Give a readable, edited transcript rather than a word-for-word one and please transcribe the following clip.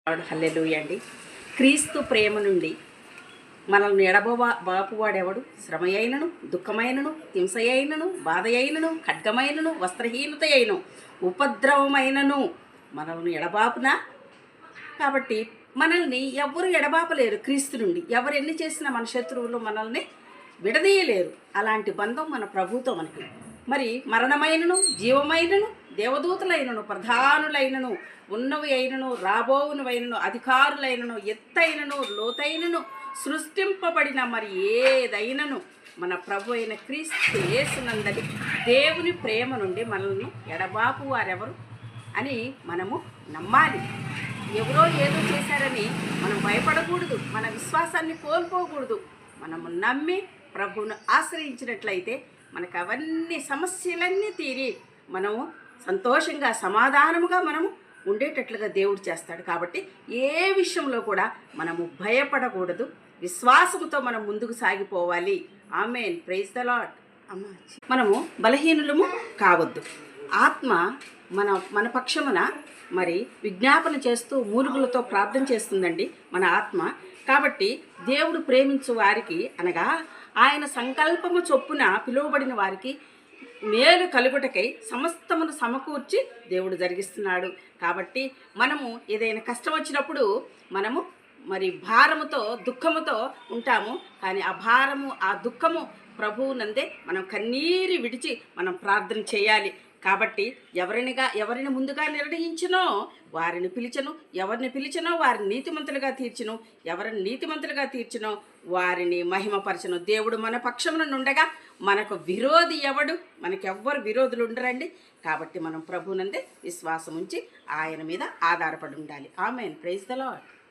హల్లెలూయా అండి. క్రీస్తు ప్రేమ నుండి మనల్ని బాపువాడెవడు? శ్రమయైనను, దుఃఖమైనను, హింసయైనను, బాధయైనను, ఖడ్గమైనను, వస్త్రహీనత అయినను, ఉపద్రవమైనను మనల్ని ఎడబాపునా? కాబట్టి మనల్ని ఎవ్వరు ఎడబాపలేరు. క్రీస్తు నుండి ఎవరు ఎన్ని చేసినా మన శత్రువులు మనల్ని విడదీయలేరు. అలాంటి బంధం మన ప్రభుతో మనకి. మరి మరణమైనను, జీవమైనను, దేవదూతలైనను, ప్రధానులైనను, ఉన్నవి అయినను, రాబోవునవైనను, అధికారులైనను, ఎత్తైనను, లోతైనను, సృష్టింపబడిన మరి ఏదైనను మన ప్రభు అయిన క్రీస్తు యేసునందలి దేవుని ప్రేమ నుండి మనల్ని ఎడబాపు వారెవరు అని మనము నమ్మాలి. ఎవరో ఏదో చేశారని మనం భయపడకూడదు. మన విశ్వాసాన్ని కోల్పోకూడదు. మనము నమ్మి ప్రభువును ఆశ్రయించినట్లయితే మనకు అవన్నీ సమస్యలన్నీ తీరి మనము సంతోషంగా సమాధానముగా మనము ఉండేటట్లుగా దేవుడు చేస్తాడు. కాబట్టి ఏ విషయంలో కూడా మనము భయపడకూడదు. విశ్వాసంతో మనం ముందుకు సాగిపోవాలి. ఆమేన్. Praise the Lord. మనము బలహీనులము కావద్దు. ఆత్మ మన పక్షమున మరి విజ్ఞాపన చేస్తూ మూలుగులతో ప్రార్థన చేస్తుందండి మన ఆత్మ. కాబట్టి దేవుడు ప్రేమించు వారికి అనగా ఆయన సంకల్పము చొప్పున పిలువబడిన వారికి మేలు కలుగుటకై సమస్తమును సమకూర్చి దేవుడు జరిగిస్తున్నాడు. కాబట్టి మనము ఏదైనా కష్టం వచ్చినప్పుడు మనము మరి భారముతో దుఃఖముతో ఉంటాము. కానీ ఆ భారము ఆ దుఃఖము ప్రభువునందే మనం కన్నీరు విడిచి మనం ప్రార్థన చేయాలి. కాబట్టి ఎవరిని ముందుగా నిర్ణయించినో వారిని పిలిచను, ఎవరిని పిలిచినో వారిని నీతిమంతులుగా తీర్చును, ఎవరిని నీతిమంతులుగా తీర్చునో వారిని మహిమపరచను. దేవుడు మన పక్షమున నుండగా మనకు విరోధి ఎవడు? మనకెవ్వరు విరోధులు ఉండరండి. కాబట్టి మనం ప్రభువునందే విశ్వాసం ఉంచి ఆయన మీద ఆధారపడి ఉండాలి. ఆమేన్. Praise the lord.